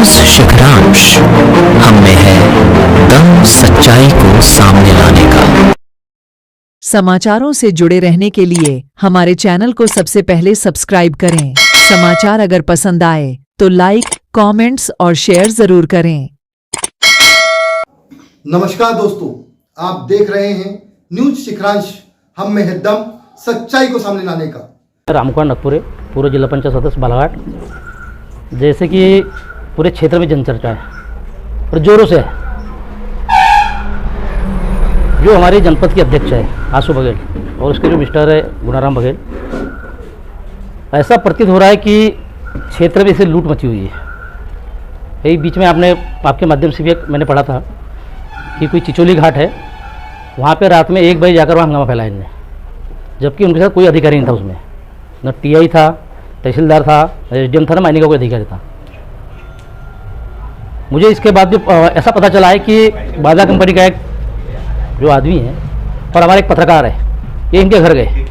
News शिखरांश, हम में है दम सच्चाई को सामने लाने का। समाचारों से जुड़े रहने के लिए हमारे चैनल को सबसे पहले सब्सक्राइब करें। समाचार अगर पसंद आए तो लाइक, कमेंट्स और शेयर जरूर करें। नमस्कार दोस्तों, आप देख रहे हैं न्यूज शिखरांश, हम में है दम सच्चाई को सामने लाने का। रामकुमार नगपुरे, पूर्व जिला पंचायत सदस्य बालाघाट। जैसे कि पूरे क्षेत्र में जनचर्चा है और जोरों से है। जो हमारे जनपद के अध्यक्ष है आशु बघेल और उसके जो मिस्टर है गुणाराम बघेल, ऐसा प्रतीत हो रहा है कि क्षेत्र में इसे लूट मची हुई है। यही बीच में आपके माध्यम से भी मैंने पढ़ा था कि कोई चिचोली घाट है, वहाँ पे रात में 1 बजे जाकर वहाँ हंगामा फैलाया इन्होंने, जबकि उनके साथ कोई अधिकारी नहीं था। उसमें न टीआई था, तहसीलदार था, एसडीएम था, ना माइनिंग का कोई अधिकारी था। मुझे इसके बाद भी ऐसा पता चला है कि बाजा कंपनी का एक जो आदमी है और हमारे एक पत्रकार है, ये इनके घर गए।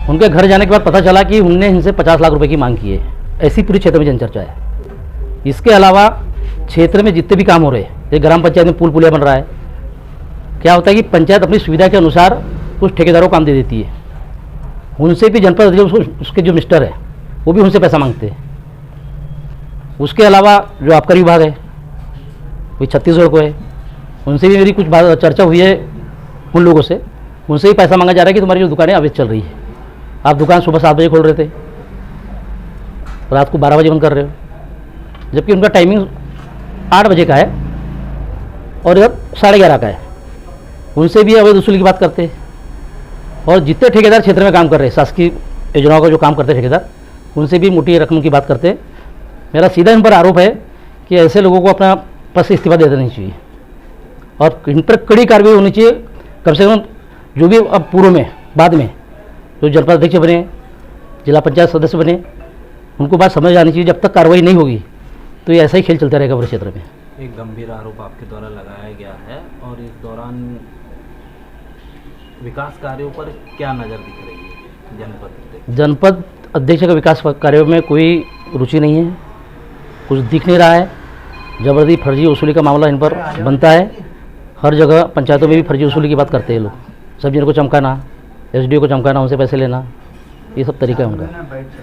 उनके घर जाने के बाद पता चला कि उनने इनसे 50 लाख रुपए की मांग की है। ऐसी पूरी क्षेत्र में जनचर्चा है। इसके अलावा क्षेत्र में जितने भी काम हो रहे हैं, ये ग्राम पंचायत में पुल पुलिया बन रहा है। क्या होता है कि पंचायत अपनी सुविधा के अनुसार कुछ ठेकेदारों को काम दे देती है। उनसे भी जनपद अध्यक्ष उसके जो मिस्टर है वो भी उनसे पैसा मांगते हैं। उसके अलावा जो आबकारी विभाग है, कोई छत्तीसगढ़ को है, उनसे भी मेरी कुछ चर्चा हुई है। उन लोगों से उनसे भी पैसा मांगा जा रहा है कि तुम्हारी जो दुकानें अवैध चल रही है, आप दुकान सुबह 7 बजे खोल रहे थे, रात को 12 बजे बंद कर रहे हो, जबकि उनका टाइमिंग 8 बजे का है और इधर 11:30 का है। उनसे भी अवैध वसूली की बात करते हैं। और जितने ठेकेदार क्षेत्र में काम कर रहे हैं, शासकीय योजनाओं का जो काम करते हैं ठेकेदार, उनसे भी मोटी रकम की बात करते हैं। मेरा सीधा इन पर आरोप है कि ऐसे लोगों को अपना पद से इस्तीफा दे देना चाहिए और इन पर कड़ी कार्रवाई होनी चाहिए। कम से कम जो भी अब पूर्व में बाद में जो जनपद अध्यक्ष बने, जिला पंचायत सदस्य बने, उनको बात समझ आनी चाहिए। जब तक कार्रवाई नहीं होगी तो ये ऐसा ही खेल चलता रहेगा पूरे क्षेत्र में। एक गंभीर आरोप आपके द्वारा लगाया गया है और इस दौरान विकास कार्यों पर क्या नज़र दिख रही है? जनपद अध्यक्ष का विकास कार्यों में कोई रुचि नहीं है, कुछ दिख नहीं रहा है। जबरदस्ती फर्जी वसूली का मामला इन पर बनता है। हर जगह पंचायतों में भी फर्जी वसूली की बात करते हैं लोग। सब जिनको चमकाना, एसडीओ को चमकाना, उनसे पैसे लेना, ये सब तरीका है उनका।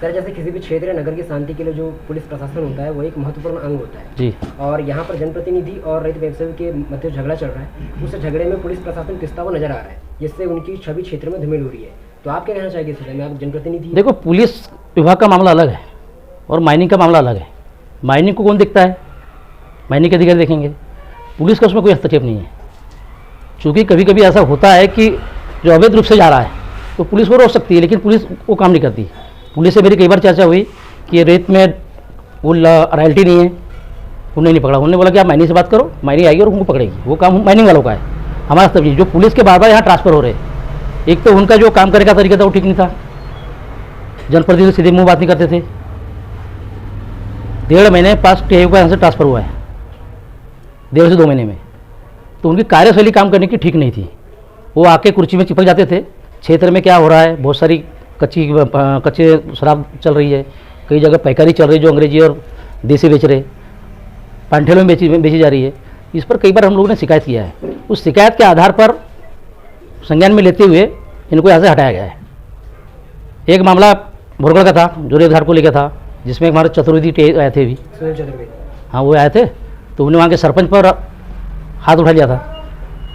सर, जैसे किसी भी क्षेत्र नगर की शांति के लिए जो पुलिस प्रशासन होता है वो एक महत्वपूर्ण अंग होता है जी। और यहाँ पर जनप्रतिनिधि और रहित व्यवसायी के मध्य झगड़ा चल रहा है। उस झगड़े में पुलिस प्रशासन पिसता हुआ नजर आ रहा है, जिससे उनकी छवि क्षेत्र में धूमिल हो रही है। तो आप क्या कहना चाहेंगे इस विषय में? आप जनप्रतिनिधि। देखो, पुलिस विभाग का मामला अलग है और माइनिंग का मामला अलग है। माइनिंग को कौन देखता है? माइनिंग के अधिकारी देखेंगे। पुलिस का उसमें कोई हस्तक्षेप नहीं है। चूँकि कभी कभी ऐसा होता है कि जो अवैध रूप से जा रहा है तो पुलिस को रोक सकती है, लेकिन पुलिस वो काम नहीं करती। पुलिस से मेरी कई बार चर्चा हुई कि रेत में वो रॉयल्टी नहीं है, उन्हें नहीं पकड़ा। उन्होंने बोला कि आप माइनिंग से बात करो, माइनिंग आएगी और उनको पकड़ेगी। वो काम माइनिंग वालों का है। हमारा तब जो पुलिस के बार यहाँ ट्रांसफर हो रहे हैं, एक तो उनका जो काम करने का तरीका था वो ठीक नहीं था। जनप्रतिनिधि सीधे मुँह बात नहीं करते थे। 1.5 महीने पास टीआई का यहाँ से ट्रांसफर हुआ है, 1.5 से 2 महीने में। तो उनकी कार्यशैली काम करने की ठीक नहीं थी। वो आके कुर्सी में चिपक जाते थे। क्षेत्र में क्या हो रहा है, बहुत सारी कच्चे शराब चल रही है, कई जगह पैकारी चल रही है जो अंग्रेजी और देसी बेच रहे, पांठेलों में बेची जा रही है। इस पर कई बार हम लोगों ने शिकायत किया है। उस शिकायत के आधार पर संज्ञान में लेते हुए इनको यहाँ से हटाया गया है। एक मामला भोरगढ़ का था जो रेत घाट को लेकर था, जिसमें हमारे चतुर्वेदी आए थे भी। हाँ, वो आए थे तो उन्होंने वहाँ के सरपंच पर हाथ उठा लिया था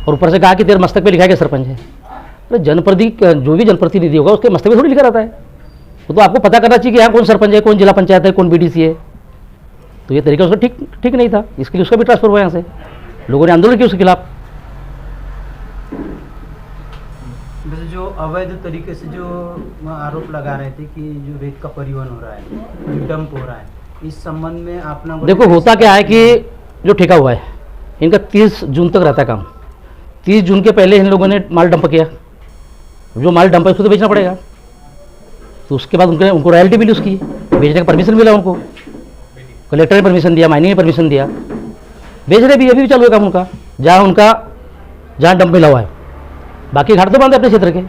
और ऊपर से कहा कि तेरे मस्तक पे लिखा है कि सरपंच है। तो जो भी जनप्रतिनिधि होगा उसके मस्तक पे थोड़ी लिखा रहता है। वो तो आपको पता करना चाहिए कि यहाँ कौन सरपंच है, कौन जिला पंचायत है, कौन बीडीसी है। तो ये तरीका उसका ठीक नहीं था, इसके लिए उसका भी ट्रांसफर हुआ यहाँ से। लोगों ने आंदोलन किया उसके खिलाफ। वैसे जो अवैध तरीके से जो आरोप लगा रहे थे कि जो रेत का परिवहन हो रहा है, जो डंप हो रहा है, इस संबंध में आपने देखो, होता क्या है कि जो ठेका हुआ है इनका 30 जून तक रहता है काम। 30 जून के पहले इन लोगों ने माल डंप किया। जो माल डंप है उसको तो बेचना पड़ेगा। तो उसके बाद उनको रॉयल्टी मिली, उसकी बेचने का परमिशन मिला उनको। कलेक्टर ने परमिशन दिया, माइनिंग ने परमिशन दिया, बेच रहे भी। अभी भी चालू है काम उनका, जहाँ डंप मिला हुआ है। बाकी घाट तो बंद है अपने क्षेत्र के।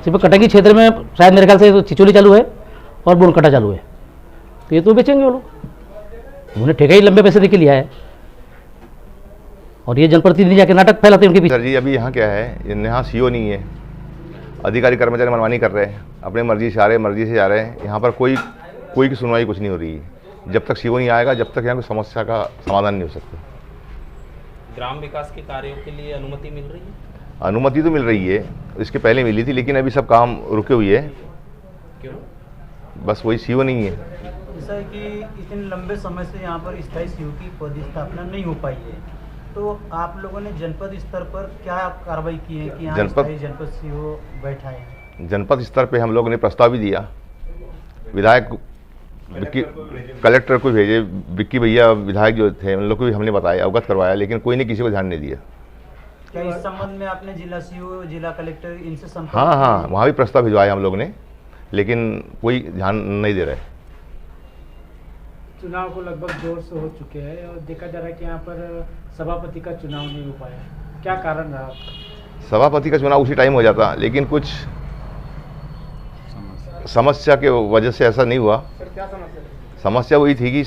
सिर्फ कटंगी क्षेत्र में शायद मेरे ख्याल से चिचोली चालू है और बोनकटा चालू है। तो ये तो बेचेंगे वो लोग। उन्होंने ठेका ही लंबे पैसे देके लिया है, और ये जनप्रतिनिधि जाके नाटक फैलाते हैं उनके पीछे। सर जी, अभी यहाँ क्या है, यहाँ सीओ नहीं है, अधिकारी कर्मचारी मनमानी कर रहे हैं, अपने मर्जी से आ रहे हैं, मर्जी से जा रहे हैं। यहाँ पर कोई की सुनवाई कुछ नहीं हो रही है। जब तक सीओ नहीं आएगा, जब तक यहाँ कोई समस्या का समाधान नहीं हो सकता। ग्राम विकास के कार्यों के लिए अनुमति मिल रही है? अनुमति तो मिल रही है, इसके पहले मिली थी, लेकिन अभी सब काम रुके हुए है। क्यों? बस वही सीओ नहीं है। ऐसा है कि इतने लंबे समय से यहाँ पर स्थायी सीओ की पदस्थापना नहीं हो पाई है, तो आप लोगों ने जनपद स्तर पर क्या कार्रवाई की है कि यहाँ जनपद सीओ बैठाए हैं? जनपद स्तर पे हम लोगों ने प्रस्ताव भी दिया, विधायक कलेक्टर को भेजे, विक्की भैया विधायक जो थे उन लोग को भी हमने बताया, अवगत करवाया, लेकिन कोई ने किसी को ध्यान नहीं दिया। क्या इस संबंध में आपने जिला सीओ, जिला कलेक्टर इनसे संपर्क? हाँ, वहाँ भी प्रस्ताव भिजवाया हम लोग ने, लेकिन कोई ध्यान नहीं दे रहा है। चुनाव को लगभग जोर से हो चुके हैं और देखा जा रहा है कि यहाँ पर सभापति का चुनाव नहीं हो पाया, क्या कारण रहा? सभापति का चुनाव उसी टाइम हो जाता, लेकिन कुछ समस्या के वजह से ऐसा नहीं हुआ। सर क्या समस्या? समस्या वही थी कि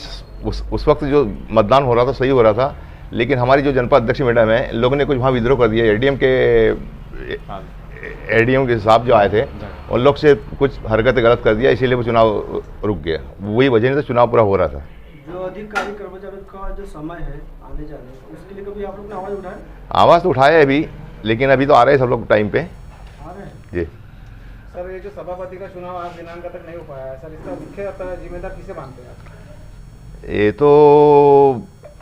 उस वक्त जो मतदान हो रहा था सही हो रहा था, लेकिन हमारी जो जनपद अध्यक्ष मैडम है, लोगों ने कुछ वहाँ विद्रोह कर दिया। एडीएम के साहब जो आए थे उन लोग से कुछ हरकतें गलत कर दिया, इसीलिए वो चुनाव रुक गया। वही वजह नहीं तो चुनाव पूरा हो रहा था। जो अधिकारी कर्मचारी का जो समय है आने जाने, उसके लिए कभी आप लोग ने आवाज़ उठाया? आवाज़ तो उठाया है अभी, लेकिन अभी तो आ रहे हैं सब लोग टाइम पे। आ रहे हैं जी सर। ये जो सभापति का चुनाव आज दिनांक तक नहीं हो पाया है सर, इसका मुख्य जिम्मेदार किसे मानते हैं आप? ये तो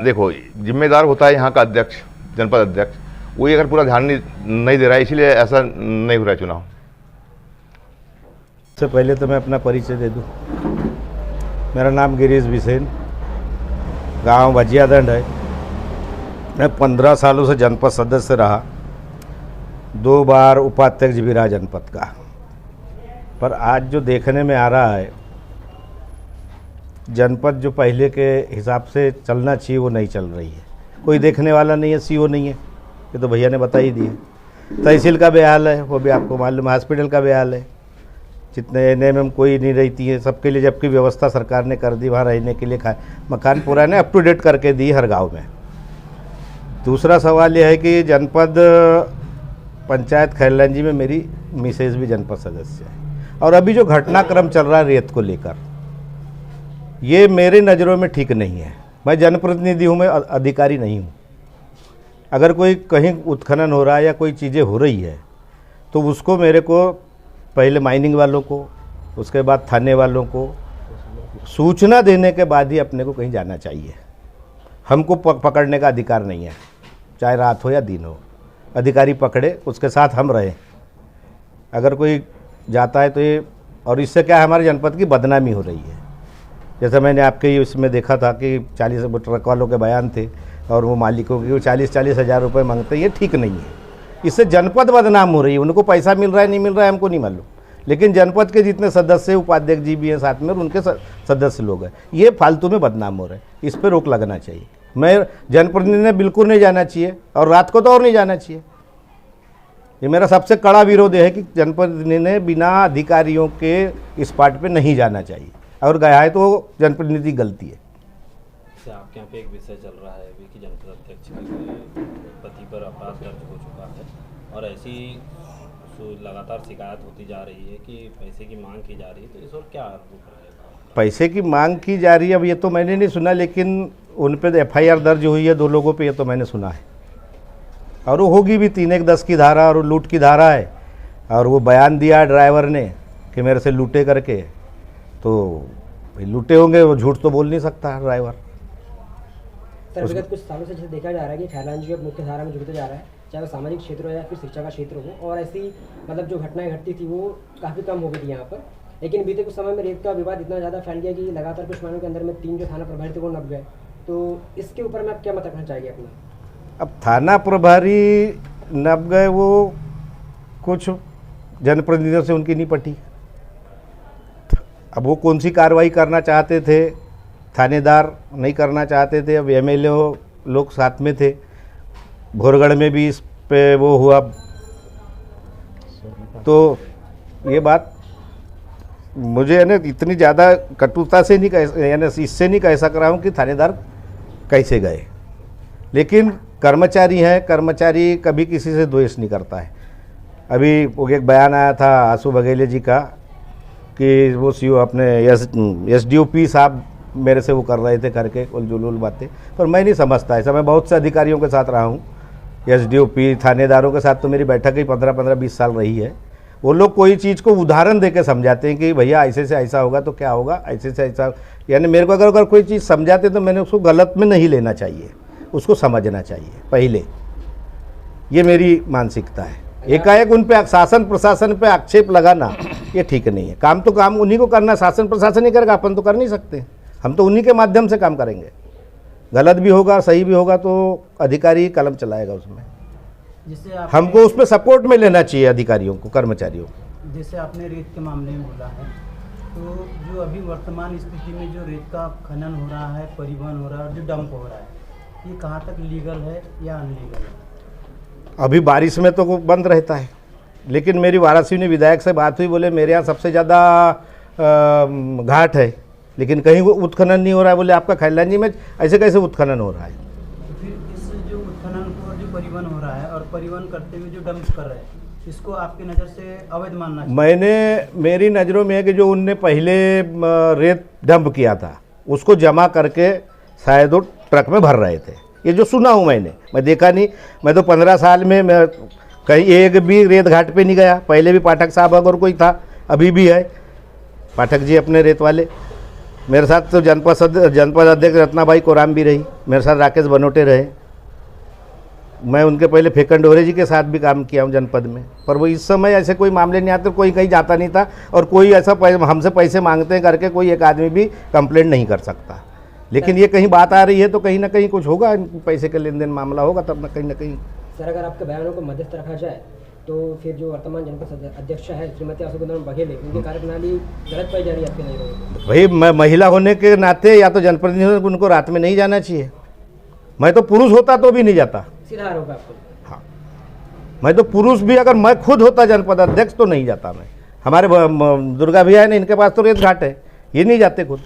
देखो, जिम्मेदार होता है यहाँ का अध्यक्ष, जनपद अध्यक्ष। वही अगर पूरा ध्यान नहीं दे रहा है, इसीलिए ऐसा नहीं हो रहा है चुनाव। सबसे पहले तो मैं अपना परिचय दे दूं। मेरा नाम गिरीश बिसेन, गांव भजियादंड है। मैं 15 सालों से जनपद सदस्य रहा, 2 बार उपाध्यक्ष भी रहा जनपद का। पर आज जो देखने में आ रहा है, जनपद जो पहले के हिसाब से चलना चाहिए वो नहीं चल रही है। कोई देखने वाला नहीं है, सीओ नहीं है, ये तो भैया ने बता ही दिए। तहसील का बेहाल है, वो भी आपको मालूम है। हॉस्पिटल का बेहाल है, जितने एनएमएम कोई नहीं रहती है, सबके लिए जबकि व्यवस्था सरकार ने कर दी, वहाँ रहने के लिए मकान पुराने अप टू डेट करके दी हर गांव में। दूसरा सवाल यह है कि जनपद पंचायत खैरलांजी में मेरी मिसेज भी जनपद सदस्य है, और अभी जो घटनाक्रम चल रहा है रेत को लेकर, ये मेरे नज़रों में ठीक नहीं है। मैं जनप्रतिनिधि हूँ, मैं अधिकारी नहीं हूँ। अगर कोई कहीं उत्खनन हो रहा है या कोई चीज़ें हो रही है, तो उसको मेरे को पहले माइनिंग वालों को, उसके बाद थाने वालों को सूचना देने के बाद ही अपने को कहीं जाना चाहिए। हमको पकड़ने का अधिकार नहीं है, चाहे रात हो या दिन हो। अधिकारी पकड़े, उसके साथ हम रहें। अगर कोई जाता है तो ये, और इससे क्या है, हमारे जनपद की बदनामी हो रही है। जैसे मैंने आपके इसमें देखा था कि 40 ट्रक वालों के बयान थे, और वो मालिकों की 40-40 हज़ार रुपये मांगते हैं। ये ठीक नहीं है, इससे जनपद बदनाम हो रही है। उनको पैसा मिल रहा है नहीं मिल रहा है हमको नहीं मालूम, लेकिन जनपद के जितने सदस्य, उपाध्यक्ष जी भी हैं साथ में, और उनके सदस्य लोग हैं, ये फालतू में बदनाम हो रहे हैं। इस पर रोक लगना चाहिए। मैं जनप्रतिनिधि ने बिल्कुल नहीं जाना चाहिए, और रात को तो और नहीं जाना चाहिए। ये मेरा सबसे कड़ा विरोध है कि जनप्रतिनिधि ने बिना अधिकारियों के इस पार्ट पे नहीं जाना चाहिए, और गया है तो जनप्रतिनिधि गलती है। आपके यहाँ पे एक विषय चल रहा है अभी कि जनपद अध्यक्ष के पति पर अपराध दर्ज हो चुका है, और ऐसी लगातार शिकायत होती जा रही है कि पैसे की मांग की जा रही है, तो इस और क्या रूप रहेगा? पैसे की मांग की जा रही है, अब ये तो मैंने नहीं सुना, लेकिन उन पे एफआईआर दर्ज हुई है 2 लोगों पे, ये तो मैंने सुना है। और वो होगी भी 3-1-10 की धारा, और लूट की धारा है। और वो बयान दिया ड्राइवर ने कि मेरे से लूटे करके, तो भाई लूटे होंगे, वो झूठ तो बोल नहीं सकता ड्राइवर। सर, विगत कुछ सालों से जैसे देखा जा रहा है कि खैरलांजी अब मुख्य धारा में जुड़ते जा रहा है, चाहे वो सामाजिक क्षेत्र हो या फिर शिक्षा का क्षेत्र हो, और ऐसी मतलब जो घटनाएं घटती थी वो काफ़ी कम हो गई थी यहाँ पर। लेकिन बीते कुछ समय में रेत का विवाद इतना ज़्यादा फैल गया कि लगातार कुछ महीनों के अंदर में 3 जो थाना प्रभारी थे वो नप गए। तो इसके ऊपर में आप क्या मत रखना चाहिए अपना? अब थाना प्रभारी नप गए, वो कुछ जनप्रतिनिधियों से उनकी नहीं पटी। अब वो कौन सी कार्रवाई करना चाहते थे, थानेदार नहीं करना चाहते थे। अब एमएलए लोग साथ में थे, भोरगढ़ में भी इस पे वो हुआ। तो ये बात मुझे यानी इतनी ज़्यादा कटुता से नहीं कह, यानी इससे नहीं कह सक रहा हूँ कि थानेदार कैसे गए, लेकिन कर्मचारी हैं, कर्मचारी कभी किसी से द्वेष नहीं करता है। अभी वो एक बयान आया था आंसू बघेले जी का कि वो सीओ अपने एसडीओपी साहब मेरे से वो कर रहे थे करके उलझुल बातें, पर मैं नहीं समझता ऐसा। मैं बहुत से अधिकारियों के साथ रहा हूँ, एसडीओपी थानेदारों के साथ तो मेरी बैठक ही 15-20 साल रही है। वो लोग कोई चीज़ को उदाहरण दे के समझाते हैं कि भैया ऐसे से ऐसा होगा तो क्या होगा, ऐसे से ऐसा, यानी मेरे को अगर कोई चीज़ समझाते तो मैंने उसको गलत में नहीं लेना चाहिए, उसको समझना चाहिए पहले। ये मेरी मानसिकता है। एकाएक उन पे शासन प्रशासन पे आक्षेप लगाना ये ठीक नहीं है। काम तो काम उन्हीं को करना, शासन प्रशासन ही करेगा, अपन तो कर नहीं सकते। हम तो उन्हीं के माध्यम से काम करेंगे। गलत भी होगा सही भी होगा तो अधिकारी कलम चलाएगा उसमें। जैसे हमको उस पर सपोर्ट में लेना चाहिए अधिकारियों को, कर्मचारियों को। जैसे आपने रेत के मामले में बोला है, तो जो अभी वर्तमान स्थिति में जो रेत का खनन हो रहा है, परिवहन हो रहा है और जो डंप हो रहा है, ये कहाँ तक लीगल है या अनलीगल है? अभी बारिश में तो बंद रहता है, लेकिन मेरी वाराणसी विधायक से बात हुई, बोले मेरे यहाँ सबसे ज़्यादा घाट है लेकिन कहीं वो उत्खनन नहीं हो रहा है। बोले आपका खैलानी में ऐसे कैसे उत्खनन हो रहा है? तो फिर इस जो उत्खनन को जो परिवहन हो रहा है और परिवहन करते हुए जो डंप कर रहे हैं, इसको आपकी नज़र से अवैध मानना चाहिए? मेरी नज़रों में है कि जो उनने पहले रेत डंप किया था उसको जमा करके शायद वो ट्रक में भर रहे थे। ये जो सुना हूँ मैं देखा नहीं। मैं तो 15 साल में मैं कहीं एक भी रेत घाट पे नहीं गया। पहले भी पाठक साहब अगर कोई था, अभी भी है पाठक जी अपने रेत वाले। मेरे साथ तो जनपद अध्यक्ष रत्नाबाई कोराम भी रही, मेरे साथ राकेश बनोटे रहे। मैं उनके पहले फेकन डोरे जी के साथ भी काम किया हूँ जनपद में, पर वो इस समय ऐसे कोई मामले नहीं आते, कोई कहीं जाता नहीं था और कोई ऐसा हमसे पैसे मांगते हैं करके कोई एक आदमी भी कंप्लेंट नहीं कर सकता। लेकिन ये कहीं बात आ रही है तो कहीं ना कहीं कुछ होगा, पैसे के लेन देन मामला होगा तब ना कहीं। सर, अगर आपके बयानों को मध्यस्थ रखा जाए तो फिर जो वर्तमान जनपद अध्यक्ष है श्रीमती आंसू बघेले, उनकी कार्यप्रणाली गलत पाई जा रही है आपके नहीं? भाई मैं महिला होने के नाते या तो जनप्रतिनिधि उनको रात में नहीं जाना चाहिए। मैं तो पुरुष होता तो भी नहीं जाता, सीधा आरोप है आपको? हाँ, मैं तो पुरुष भी अगर मैं खुद होता जनपद अध्यक्ष तो नहीं जाता मैं। हमारे दुर्गा भैया ने, इनके पास तो रेत घाट है, ये नहीं जाते खुद।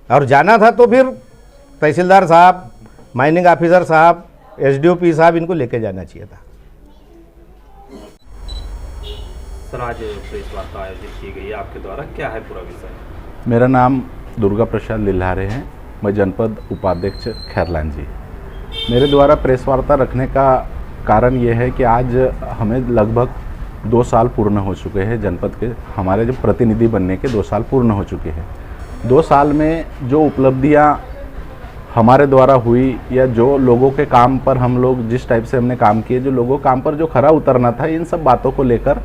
और जाना था तो फिर तहसीलदार साहब, माइनिंग ऑफिसर साहब, एसडीओपी साहब, इनको लेके जाना चाहिए था। सर, आज प्रेस वार्ता आयोजित की गई है आपके द्वारा, क्या है पूरा विषय? मेरा नाम दुर्गा प्रसाद लिल्हारे हैं, मैं जनपद उपाध्यक्ष खैरलान जी। मेरे द्वारा प्रेस वार्ता रखने का कारण ये है कि आज हमें लगभग 2 साल पूर्ण हो चुके हैं। जनपद के हमारे जो प्रतिनिधि बनने के 2 साल पूर्ण हो चुके हैं। 2 साल में जो उपलब्धियां हमारे द्वारा हुई या जो लोगों के काम पर हम लोग जिस टाइप से हमने काम किए, जो लोगों काम पर जो खरा उतरना था, इन सब बातों को लेकर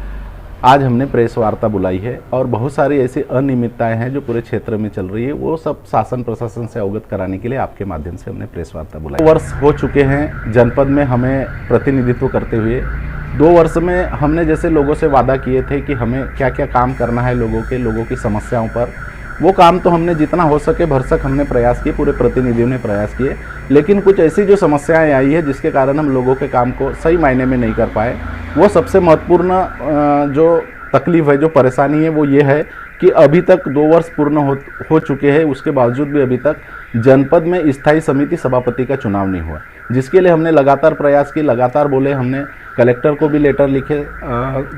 आज हमने प्रेस वार्ता बुलाई है। और बहुत सारी ऐसी अनियमितताएं हैं जो पूरे क्षेत्र में चल रही है, वो सब शासन प्रशासन से अवगत कराने के लिए आपके माध्यम से हमने प्रेस वार्ता बुलाई। 2 वर्ष हो चुके हैं जनपद में हमें प्रतिनिधित्व करते हुए। 2 वर्ष में हमने जैसे लोगों से वादा किए थे कि हमें क्या क्या काम करना है लोगों की समस्याओं पर, वो काम तो हमने जितना हो सके भरसक हमने प्रयास किए, पूरे प्रतिनिधियों ने प्रयास किए। लेकिन कुछ ऐसी जो समस्याएं आई है जिसके कारण हम लोगों के काम को सही मायने में नहीं कर पाए। वो सबसे महत्वपूर्ण जो तकलीफ है, जो परेशानी है, वो ये है कि अभी तक 2 वर्ष पूर्ण हो चुके हैं, उसके बावजूद भी अभी तक जनपद में स्थायी समिति सभापति का चुनाव नहीं हुआ, जिसके लिए हमने लगातार प्रयास किए, लगातार बोले। हमने कलेक्टर को भी लेटर लिखे,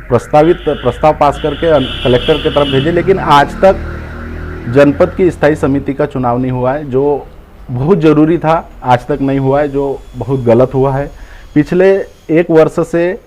प्रस्ताव पास करके कलेक्टर की तरफ भेजे, लेकिन आज तक जनपद की स्थायी समिति का चुनाव नहीं हुआ है, जो बहुत ज़रूरी था, आज तक नहीं हुआ है, जो बहुत गलत हुआ है। पिछले 1 वर्ष से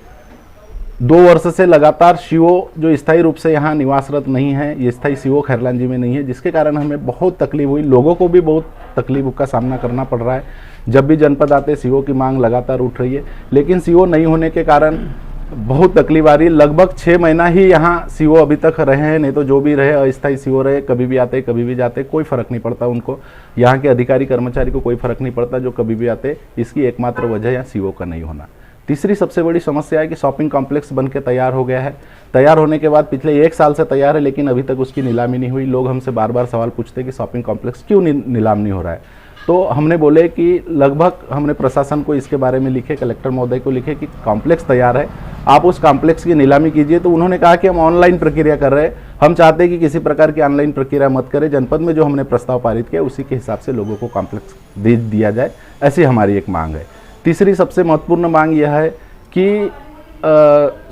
2 वर्ष से लगातार सीओ जो स्थायी रूप से यहाँ निवासरत नहीं है, ये स्थायी सीओ खैरलान जी में नहीं है, जिसके कारण हमें बहुत तकलीफ हुई, लोगों को भी बहुत तकलीफ का सामना करना पड़ रहा है। जब भी जनपद आते सीओ की मांग लगातार उठ रही है, लेकिन सीओ नहीं होने के कारण बहुत तकलीफ आ रही है। लगभग 6 महीना ही यहाँ सीओ अभी तक रहे हैं, नहीं तो जो भी रहे अस्थायी सीओ रहे, कभी भी आते कभी भी जाते, कोई फ़र्क नहीं पड़ता उनको। यहाँ के अधिकारी कर्मचारी को कोई फ़र्क नहीं पड़ता जो कभी भी आते। इसकी एकमात्र वजह यहाँ सीओ का नहीं होना। तीसरी सबसे बड़ी समस्या है कि शॉपिंग कॉम्प्लेक्स बन के तैयार हो गया है। तैयार होने के बाद पिछले 1 साल से तैयार है, लेकिन अभी तक उसकी नीलामी नहीं हुई। लोग हमसे बार बार सवाल पूछते हैं कि शॉपिंग कॉम्प्लेक्स क्यों नीलाम नहीं हो रहा है। तो हमने बोले कि लगभग हमने प्रशासन को इसके बारे में लिखे, कलेक्टर महोदय को लिखे कि कॉम्प्लेक्स तैयार है, आप उस कॉम्प्लेक्स की नीलामी कीजिए। तो उन्होंने कहा कि हम ऑनलाइन प्रक्रिया कर रहे हैं, हम चाहते हैं कि किसी प्रकार की ऑनलाइन प्रक्रिया मत करें, जनपद में जो हमने प्रस्ताव पारित किया उसी के हिसाब से लोगों को कॉम्प्लेक्स दे दिया जाए, ऐसी हमारी एक मांग है। तीसरी सबसे महत्वपूर्ण मांग यह है कि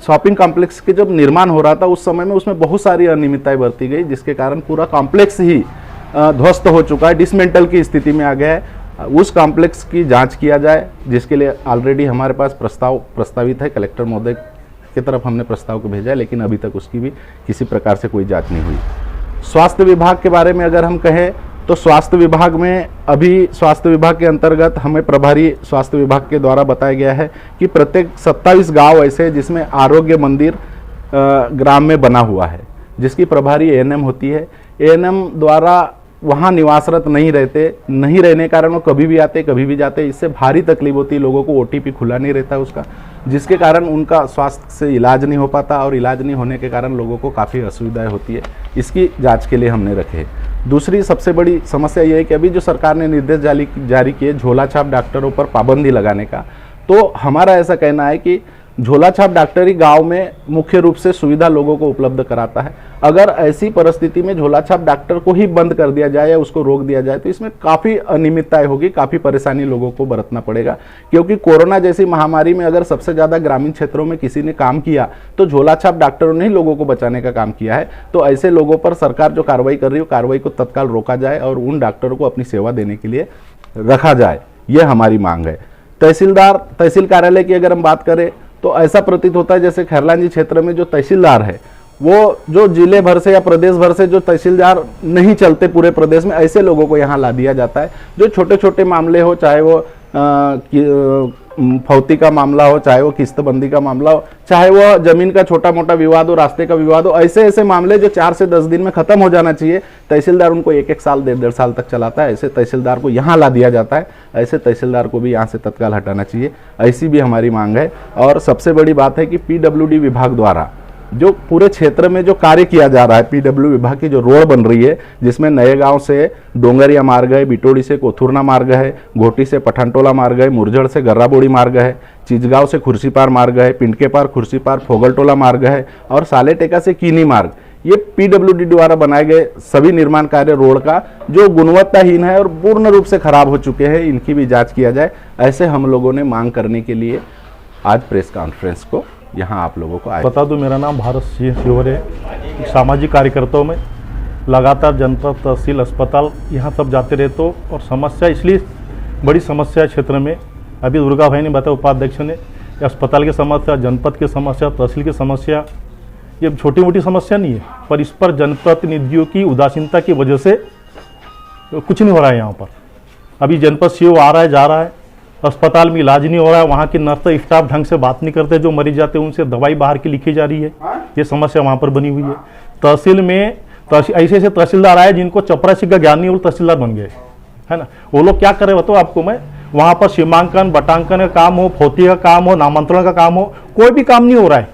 शॉपिंग कॉम्प्लेक्स के जब निर्माण हो रहा था उस समय में उसमें बहुत सारी अनियमितताएं बरती गई, जिसके कारण पूरा कॉम्प्लेक्स ही ध्वस्त हो चुका है, डिसमेंटल की स्थिति में आ गया है। उस कॉम्प्लेक्स की जांच किया जाए, जिसके लिए ऑलरेडी हमारे पास प्रस्तावित है, कलेक्टर महोदय की तरफ हमने प्रस्ताव को भेजा है, लेकिन अभी तक उसकी भी किसी प्रकार से कोई जांच नहीं हुई। स्वास्थ्य विभाग के बारे में अगर हम कहें तो स्वास्थ्य विभाग में अभी स्वास्थ्य विभाग के अंतर्गत हमें प्रभारी स्वास्थ्य विभाग के द्वारा बताया गया है कि प्रत्येक 27 गांव ऐसे जिसमें आरोग्य मंदिर ग्राम में बना हुआ है, जिसकी प्रभारी एएनएम होती है। एएनएम द्वारा वहाँ निवासरत नहीं रहने के कारण वो कभी भी आते कभी भी जाते, इससे भारी तकलीफ होती है लोगों को। ओटीपी खुला नहीं रहता उसका, जिसके कारण उनका स्वास्थ्य से इलाज नहीं हो पाता और इलाज नहीं होने के कारण लोगों को काफ़ी असुविधाएं होती है। इसकी जांच के लिए हमने रखे। दूसरी सबसे बड़ी समस्या ये है कि अभी जो सरकार ने निर्देश जारी किए झोला छाप डॉक्टरों पर पाबंदी लगाने का, तो हमारा ऐसा कहना है कि झोला छाप डॉक्टरी गांव में मुख्य रूप से सुविधा लोगों को उपलब्ध कराता है। अगर ऐसी परिस्थिति में झोला छाप डॉक्टर को ही बंद कर दिया जाए या उसको रोक दिया जाए तो इसमें काफ़ी अनियमितताएं होगी, काफ़ी परेशानी लोगों को बरतना पड़ेगा। क्योंकि कोरोना जैसी महामारी में अगर सबसे ज़्यादा ग्रामीण क्षेत्रों में किसी ने काम किया तो झोला छाप डॉक्टरों ने ही लोगों को बचाने का काम किया है। तो ऐसे लोगों पर सरकार जो कार्रवाई कर रही है कार्रवाई को तत्काल रोका जाए और उन डॉक्टरों को अपनी सेवा देने के लिए रखा जाए, यह हमारी मांग है। तहसील कार्यालय की अगर हम बात करें तो ऐसा प्रतीत होता है जैसे खैरलांजी क्षेत्र में जो तहसीलदार है वो जो जिले भर से या प्रदेश भर से जो तहसीलदार नहीं चलते पूरे प्रदेश में, ऐसे लोगों को यहाँ ला दिया जाता है। जो छोटे छोटे मामले हो, चाहे वो फौती का मामला हो, चाहे वो किस्तबंदी का मामला हो, चाहे वो जमीन का छोटा मोटा विवाद हो, रास्ते का विवाद हो, ऐसे मामले जो 4 से 10 दिन में खत्म हो जाना चाहिए, तहसीलदार उनको 1-1 साल 1.5 साल तक चलाता है। ऐसे तहसीलदार को यहाँ ला दिया जाता है, ऐसे तहसीलदार को भी यहाँ से तत्काल हटाना चाहिए, ऐसी भी हमारी मांग है। और सबसे बड़ी बात है कि पीडब्ल्यूडी विभाग द्वारा जो पूरे क्षेत्र में जो कार्य किया जा रहा है, पीडब्ल्यू विभाग की जो रोड बन रही है, जिसमें नए गांव से डोंगरिया मार्ग है, बिटोड़ी से कोथुरना मार्ग है, घोटी से पठानटोला मार्ग है, मुरझड़ से गर्राबोड़ी मार्ग है, चिचगांव से खुर्सीपार मार्ग है, पिंडके पार खुर्सीपार फोगलटोला मार्ग है और सालेटेका से कीनी मार्ग, ये पीडब्ल्यूडी द्वारा बनाए गए सभी निर्माण कार्य रोड का जो गुणवत्ताहीन है और पूर्ण रूप से खराब हो चुके हैं, इनकी भी जाँच किया जाए। ऐसे हम लोगों ने मांग करने के लिए आज प्रेस कॉन्फ्रेंस को यहाँ आप लोगों को बता दूं, मेरा नाम भारत सिंह सिवरे है। सामाजिक कार्यकर्ताओं में लगातार जनपद, तहसील, अस्पताल यहाँ सब जाते रहते हो और समस्या इसलिए बड़ी समस्या क्षेत्र में अभी दुर्गा भाई ने बताया, उपाध्यक्ष ने, अस्पताल की समस्या, जनपद की समस्या, तहसील की समस्या, ये छोटी मोटी समस्या नहीं है, पर इस पर जनप्रतिनिधियों की उदासीनता की वजह से कुछ नहीं हो रहा है। यहाँ पर अभी जनपद सीओ आ रहा है, जा रहा है, अस्पताल में इलाज नहीं हो रहा है, वहाँ की नर्स स्टाफ ढंग से बात नहीं करते, जो मरीज जाते हैं उनसे दवाई बाहर की लिखी जा रही है, ये समस्या वहाँ पर बनी हुई है। तहसील में ऐसे ऐसे तहसीलदार आए जिनको चपरासी का ज्ञान नहीं, वो तहसीलदार बन गए, है ना। वो लोग क्या करे बताओ आपको मैं, वहाँ पर सीमांकन, बटांकन का काम हो, फौती का काम हो, नामांतरण का काम हो, कोई भी काम नहीं हो रहा है।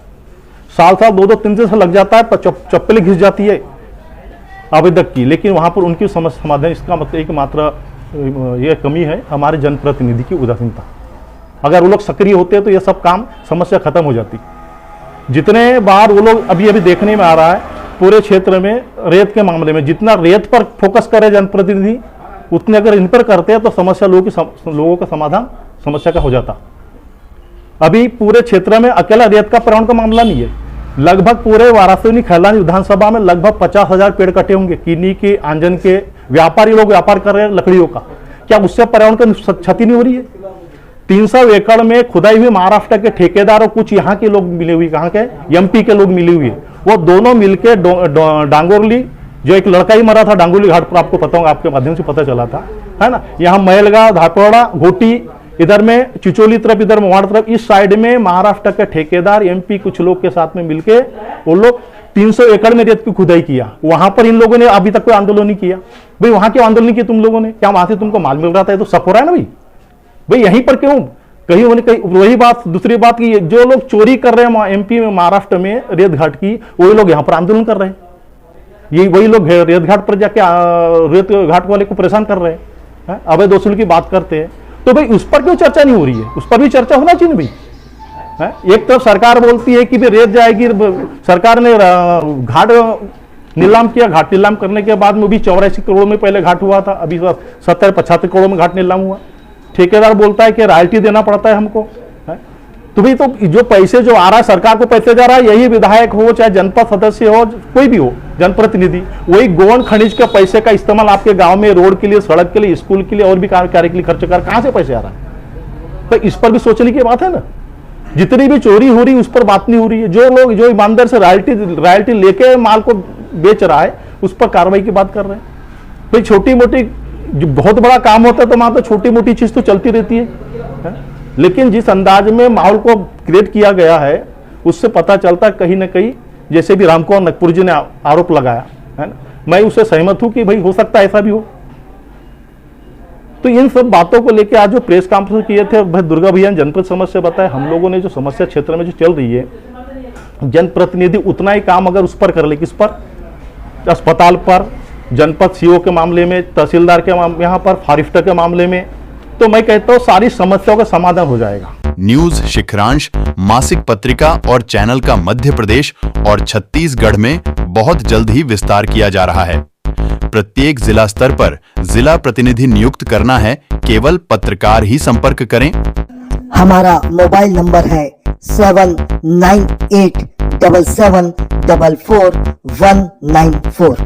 साल 2-2, 3 साल लग जाता है, पर चप्पलें घिस जाती है आवेदक की, लेकिन वहाँ पर उनकी समस्या समाधान, इसका मतलब एक मात्र ये कमी है हमारे जनप्रतिनिधि की उदासीनता। अगर वो लोग सक्रिय होते हैं तो ये सब काम समस्या खत्म हो जाती। जितने बार वो लोग अभी देखने में आ रहा है पूरे क्षेत्र में रेत के मामले में, जितना रेत पर फोकस करे जनप्रतिनिधि उतने अगर इन पर करते हैं तो समस्या लोगों का समाधान समस्या का हो जाता। अभी पूरे क्षेत्र में अकेला रेत का पर्यावरण का मामला नहीं है, लगभग पूरे वाराणसी खैरलांजी विधानसभा में लगभग 50,000 पेड़ कटे होंगे, किन्नी के, आंजन के। व्यापारी लोग व्यापार कर रहे हैं लकड़ियों का, क्या उससे पर्यावरण की क्षति नहीं हो रही है? 300 एकड़ में खुदाई हुई महाराष्ट्र के ठेकेदार और कुछ यहाँ के लोग मिले हुए, कहाँ के, एमपी के लोग मिले हुए, वो दोनों मिलके डांगोरली, जो एक लड़का ही मरा था डांगोरली घाट पर, आपको पता होगा, आपके माध्यम से पता चला था, है ना। यहाँ महलगांव, धापौड़ा, घोटी, इधर में चिचोली तरफ, इधर मेवाड़ तरफ, इस साइड में महाराष्ट्र के ठेकेदार, एमपी कुछ लोग के साथ में मिलके वो लोग 300 एकड़ में रेत की खुदाई किया। वहां पर इन लोगों ने अभी तक कोई आंदोलन नहीं किया। भाई वहां क्यों आंदोलन किया तुम लोगों ने? क्या वहां से तुमको माल मिल रहा था? ये तो सब हो रहा है ना भाई यहीं पर क्यों? कहीं होने कहीं। वही बात, दूसरी बात की जो लोग चोरी कर रहे हैं एमपी में, महाराष्ट्र में रेत घाट की, वही लोग यहाँ पर आंदोलन कर रहे हैं। ये वही लोग रेत घाट पर जाके रेत घाट वाले को परेशान कर रहे हैं, अवैध वसूल की बात करते हैं। तो भाई उस पर क्यों चर्चा नहीं हो रही है? उस पर भी चर्चा होना चाहिए भाई। है? एक तरफ सरकार बोलती है कि भी रेत जाएगी, सरकार ने घाट नीलाम किया, घाट नीलाम करने के बाद में भी 84 करोड़ में पहले घाट हुआ था, अभी 70-75 करोड़ में घाट नीलाम हुआ। ठेकेदार बोलता है कि रॉयल्टी देना पड़ता है हमको, है? तो भाई तो जो पैसे जो आ रहा है, सरकार को पैसे जा रहा है, यही विधायक हो चाहे जनपद सदस्य हो, कोई भी हो जनप्रतिनिधि, वही गोवन खनिज के पैसे का इस्तेमाल आपके गांव में रोड के लिए, सड़क के लिए, स्कूल के लिए और भी कार्य के लिए खर्च कर, कहां से पैसे आ रहा है? तो इस पर भी सोचने की बात है ना। जितनी भी चोरी हो रही है उस पर बात नहीं हो रही है। जो लोग जो ईमानदार से रॉयल्टी लेके माल को बेच रहा है उस पर कार्रवाई की बात कर रहे हैं। भाई छोटी मोटी जो बहुत बड़ा काम होता है तो वहां तो छोटी मोटी चीज तो चलती रहती है? लेकिन जिस अंदाज में माहौल को क्रिएट किया गया है उससे पता चलता है कहीं ना कहीं, जैसे भी रामकुमार नकपुर जी ने आरोप लगाया है ना, मैं उससे सहमत हूं कि भाई हो सकता है ऐसा भी हो। तो इन सब बातों को लेकर आज जो प्रेस कॉन्फ्रेंस किए थे, भाई दुर्गा भैया ने जनपद समस्या बताया। हम लोगों ने जो समस्या क्षेत्र में जो चल रही है, जनप्रतिनिधि उतना ही काम अगर उस पर कर ले, किस पर, अस्पताल पर, जनपद सीओ के मामले में, तहसीलदार के यहाँ पर, फॉरेस्टर के मामले में, तो मैं कहता हूँ सारी समस्याओं का समाधान हो जाएगा। न्यूज शिखरांश मासिक पत्रिका और चैनल का मध्य प्रदेश और छत्तीसगढ़ में बहुत जल्द ही विस्तार किया जा रहा है। प्रत्येक जिला स्तर पर जिला प्रतिनिधि नियुक्त करना है, केवल पत्रकार ही संपर्क करें। हमारा मोबाइल नंबर है 7987744194।